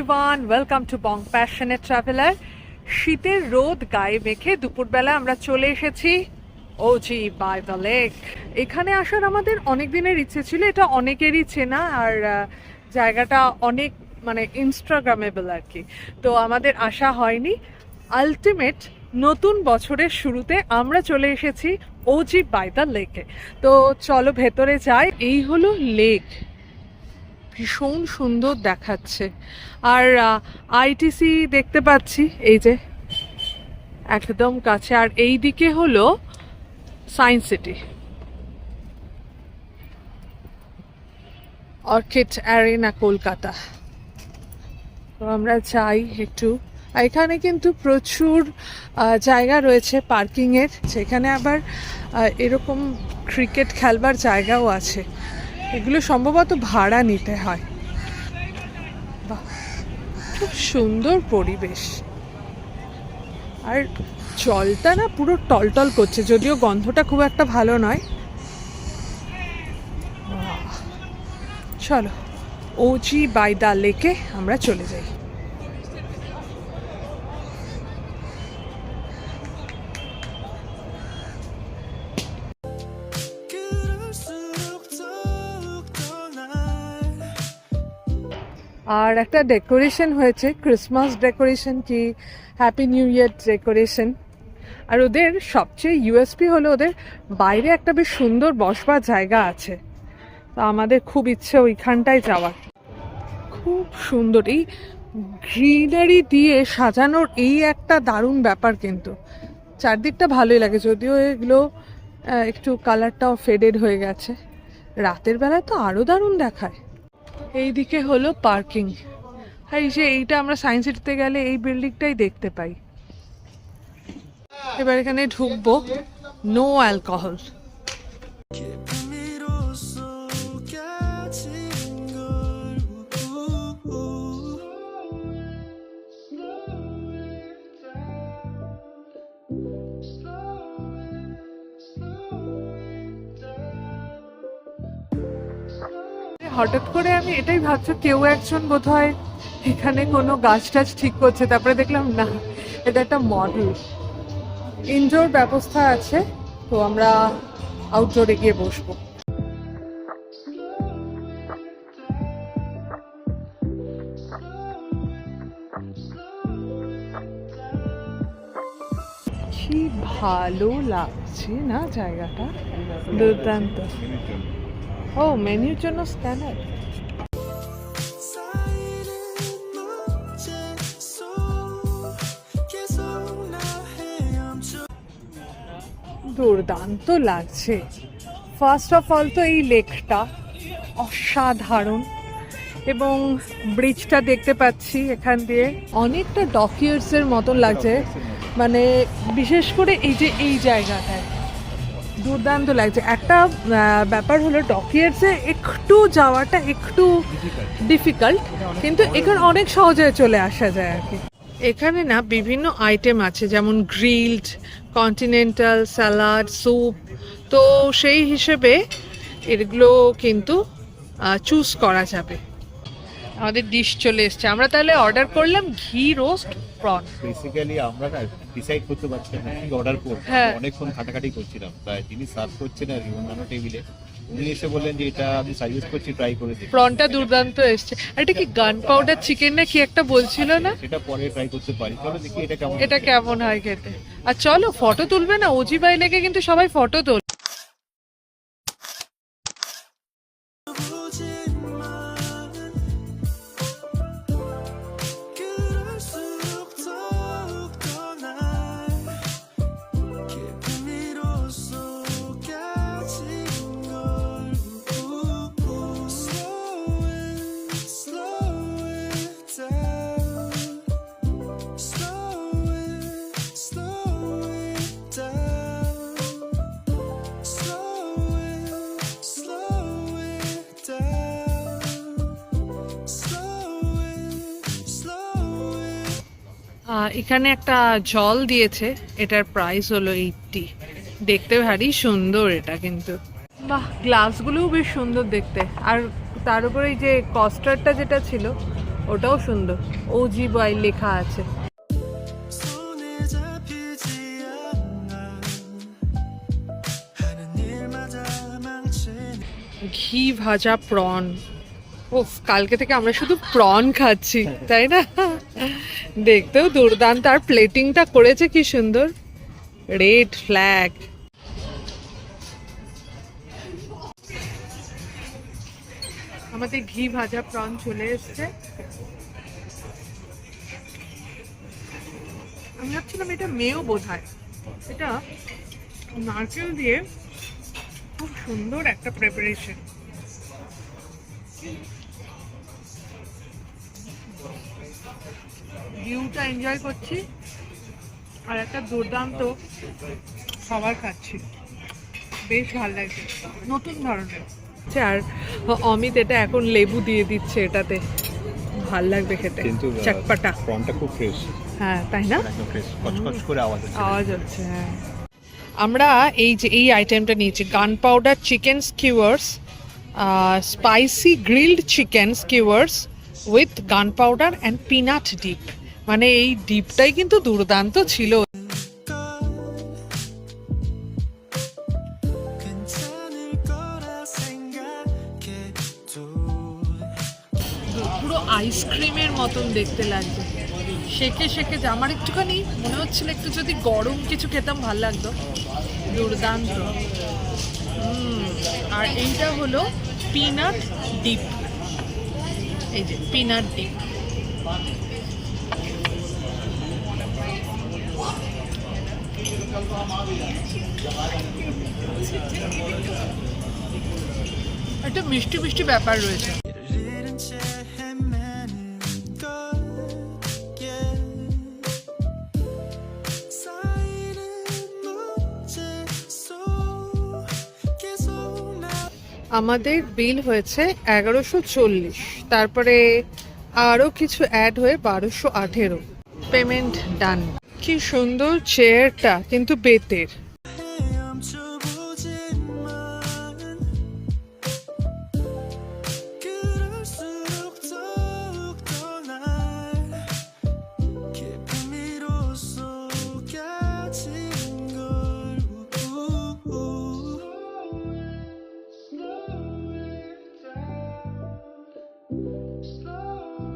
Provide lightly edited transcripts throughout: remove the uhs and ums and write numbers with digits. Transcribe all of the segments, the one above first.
Everyone, welcome to Bong passionate traveller. শীতের রোদ গায়ে মেখে দুপুরবেলা আমরা চলে এসেছি ওজি বাই দ্য লেক। এখানে আসার আমাদের অনেক দিনের ইচ্ছে ছিল, এটা অনেকেরই চেনা আর জায়গাটা অনেক ইনস্টাগ্রামেবল আর কি। তো আমাদের আসা হয়নি। আলটিমেট নতুন বছরের শুরুতে আমরা চলে এসেছি ওজি বাই দ্য লেকে। তো চলো ভেতরে যাই। এই হলো লেক, ভীষণ সুন্দর দেখাচ্ছে। আর আইটিসি দেখতে পাচ্ছি এই যে একদম কাছে, আর এই দিকে হলো science city, orchid arena Kolkata. তো আমরা চাই একটু, এখানে কিন্তু প্রচুর জায়গা রয়েছে পার্কিংয়ের, সেখানে আবার এরকম ক্রিকেট খেলবার জায়গাও আছে। এগুলো সম্ভবত ভাড়া নিতে হয়। বাহ, খুব সুন্দর পরিবেশ। আর জলটা না পুরো টলটল করছে, যদিও গন্ধটা খুব একটা ভালো নয়। চলো ওজি বাই দ্য লেকে আমরা চলে যাই। আর একটা ডেকোরেশন হয়েছে, ক্রিসমাস ডেকোরেশন কি হ্যাপি নিউ ইয়ার ডেকোরেশন। আর ওদের সবচেয়ে ইউএসপি হলো ওদের বাইরে একটা বেশ সুন্দর বসবার জায়গা আছে। তো আমাদের খুব ইচ্ছে ওইখানটায় যাওয়ার। খুব সুন্দর এই গ্রিনারি দিয়ে সাজানোর এই একটা দারুণ ব্যাপার, কিন্তু চারদিকটা ভালোই লাগে, যদিও এগুলো একটু কালারটাও ফেডেড হয়ে গেছে। রাতের বেলায় তো আরও দারুণ দেখায়। এইদিকে হলো পার্কিং। আর এই যে এইটা আমরা সায়েন্স সিটিতে গেলে এই বিল্ডিংটাই দেখতে পাই। এবার এখানে ঢুকবো, নো অ্যালকোহল। হঠাৎ করে আমি এটাই ভাবছি কেউ একজন বোধহয় এখানে কোনো গাছ টাছ ঠিক করছে, তারপরে দেখলাম না, এটা একটা মডেল। ইনডোর ব্যবস্থা আছে, তো আমরা আউটডোরে গিয়ে বসবো। কি ভালো লাগছে না জায়গাটা, দুর্দান্ত। ও মেনুর জন্য স্ক্যানার। দুর্দান্ত লাগছে। ফার্স্ট অফ অল তো এই লেকটা অসাধারণ, এবং ব্রিজটা দেখতে পাচ্ছি এখান দিয়ে অনেকটা ডকিয়ার্সের মতন লাগছে, বিশেষ করে এই যে এই জায়গাটায় দুর্দান্ত লাগছে। একটা ব্যাপার হলো ডকিয়ার্সে একটু যাওয়াটা একটু ডিফিকাল্ট, কিন্তু এখানে অনেক সহজে চলে আসা যায় আর কি। এখানে না বিভিন্ন আইটেম আছে, যেমন গ্রিলড, কন্টিনেন্টাল, স্যালাড, স্যুপ। তো সেই হিসেবে এগুলো কিন্তু চুজ করা যাবে। আমাদের ডিশ চলে এসছে, আমরা তাহলে অর্ডার করলাম ঘি রোস্ট প্রন। বেসিক্যালি আমরা না ডিসাইড করতে পারছিলাম না কি অর্ডার করব। অনেকক্ষণ খাটাখাটি করছিলাম, তাই তিনি সার্ভ করছেন আর অন্যান্য টেবিলে উনি এসে বললেন যে এটা আমি সাজেস্ট করছি, ট্রাই করে দেখুন। প্রনটা দুর্দান্ত এসছে। আর এটা কি গান পাউডার চিকেন না কি একটা বলছিল না, সেটা পরে ট্রাই করতে পারি। চলো দেখি এটা কেমন হয় খেতে। আর চলো ফটো তুলবে না, ওজি বাই লেকে কিন্তু সবাই ফটো তোলে। এখানে একটা জল দিয়েছে, এটার প্রাইস হলো 80। দেখতে ভারী সুন্দর এটা কিন্তু। বাহ, গ্লাসগুলোও বেশ সুন্দর দেখতে। আর তার উপরে এই যে কস্টার্ডটা যেটা ছিল ওটাও সুন্দর, ওজি বাই লেখা আছে। 손에 잡히지 않아 하는 일마다 망치는 ঘি ভাজা প্রন। ওফ, কালকে থেকে আমরা শুধু প্রন খাচ্ছি, তাই না? দেখতেও দুর্দান্ত, আর প্লেটিংটা করেছে কি সুন্দর, রেড ফ্ল্যাগ। আমাদের ঘি ভাজা প্রন চলে এসছে। আমি ভাবছিলাম এটা মেয়েও বোধ হয়, এটা নারকেল দিয়ে খুব সুন্দর একটা প্রিপারেশন। ভিউটা এনজয় করছি আর একটা দুর্দান্ত খাবার খাচ্ছি, বেশ ভালো লাগছে, নতুন ধরনের। আর অমিত এটা এখন লেবু দিয়ে দিচ্ছে, এটাতে ভাল লাগবে খেতে, কিন্তু চটপটা। প্রনটা খুব ফ্রেশ, হ্যাঁ তাই না, একদম ফ্রেশ, কচকচ করে আওয়াজ হচ্ছে। আওয়াজ হচ্ছে। হ্যাঁ, আমরা এই আইটেমটা নিয়েছি, gun powder chicken skewers, spicy grilled chicken skewers with gun powder and peanut dip. মানে এই ডিপটাই কিন্তু দুর্দান্ত ছিল। 괜찮을 거라 생각해도 পুরো আইসক্রিমের মতন দেখতে লাগছে, শেকে শেকে। যে আমার একটুখানি মনে হচ্ছিল একটু যদি গরম কিছু খেতাম ভাল লাগতো, দুর্দান্ত। আর এইটা হলো পিনাট ডিপ, এই যে পিনাট ডিপ। একটা মিষ্টি মিষ্টি ব্যাপার রয়েছে। 잃은 채 헤매는 걸 yeah. 쌓이는 문제 속에서 나 আমাদের বিল হয়েছে 1140, তারপরে আরও কিছু অ্যাড হয়ে 1218। পেমেন্ট ডান। কি সুন্দর চেয়ারটা, কিন্তু বেতের। 헤엄쳐보지만 그럴수록 더욱더 날 깊은 미로 속아진 걸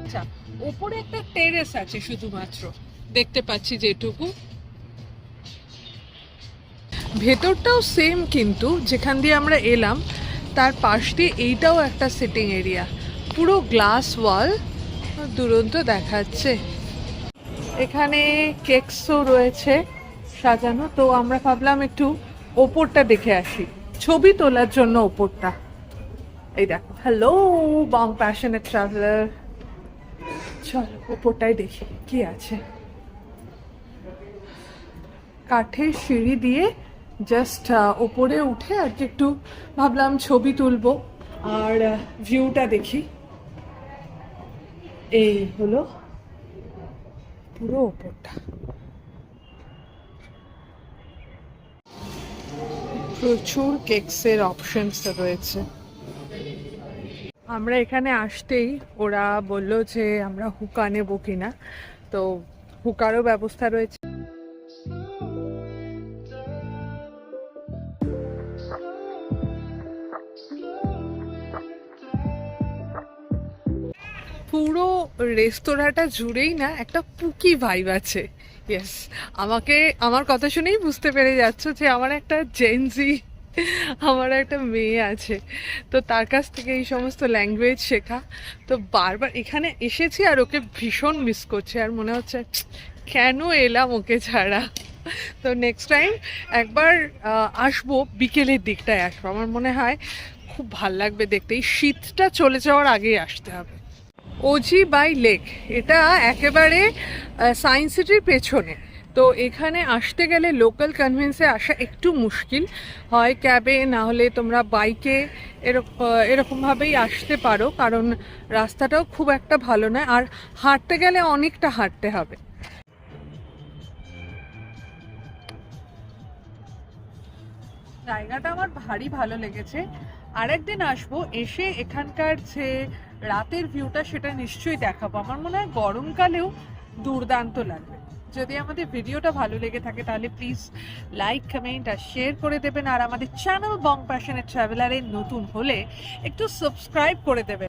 আচ্ছা, ওপরে একটা টেরেস আছে শুধুমাত্র, দেখতে পাচ্ছি যেটুকু। ভেতরটাও সেম, কিন্তু যেখান দিয়ে আমরা এলাম তার পাশ দিয়ে এইটাও একটা সিটিং এরিয়া, পুরো গ্লাস ওয়াল, দুরন্ত দেখাচ্ছে। এখানে কেকসও রয়েছে সাজানো, তো আমরা ভাবলাম একটু ওপরটা দেখে আসি, ছবি তোলার জন্য ওপরটা। এই দেখো, হ্যালো বং প্যাশনেট ট্রাভেলার, চল ওপরটাই দেখি কি আছে। কাঠের সিঁড়ি দিয়ে জাস্ট ওপরে উঠে আর কি একটু ভাবলাম ছবি তুলবো আর ভিউটা দেখি। এই হলো পুরো ওপরটা, প্রচুর কেকসের অপশনস রয়েছে। আমরা এখানে আসতেই ওরা বললো যে আমরা হুকা নেবো কিনা, তো হুকারও ব্যবস্থা রয়েছে। পুরো রেস্তোরাঁটা জুড়েই না একটা পুকি ভাইব আছে। ইয়েস, আমার কথা শুনেই বুঝতে পেরে যাচ্ছ যে আমার একটা জেনজি, আমার একটা মেয়ে আছে, তো তার কাছ থেকে এই সমস্ত ল্যাঙ্গুয়েজ শেখা। তো বারবার এখানে এসেছি আর ওকে ভীষণ মিস করছে, আর মনে হচ্ছে কেন এলাম ওকে ছাড়া। তো নেক্সট টাইম একবার আসবো, বিকেলের দিকটায় আসবো, আমার মনে হয় খুব ভাল লাগবে দেখতে। এই শীতটা চলে যাওয়ার আগেই আসতে হবে। ওজি বাই লেক, এটা একেবারে সায়েন্স সিটির পেছনে। তো এখানে আসতে গেলে লোকাল কনভেন্সে আসা একটু মুশকিল হয়, ক্যাবে না হলে তোমরা বাইকে এরকমভাবেই আসতে পারো, কারণ রাস্তাটাও খুব একটা ভালো নয়, আর হাঁটতে গেলে অনেকটা হাঁটতে হবে। জায়গাটা আমার ভারী ভালো লেগেছে, আরেকদিন আসবো, এসে এখানকার যে রাতের ভিউটা সেটা নিশ্চয়ই দেখাবো। আমার মনে হয় গরমকালেও দুর্দান্ত লাগবে। যদি আমাদের ভিডিওটা ভালো লেগে থাকে তাহলে প্লিজ লাইক, কমেন্ট আর শেয়ার করে দেবেন। আর আমাদের চ্যানেল বং প্যাশনেট ট্রাভেলারে নতুন হলে একটু সাবস্ক্রাইব করে দেবেন।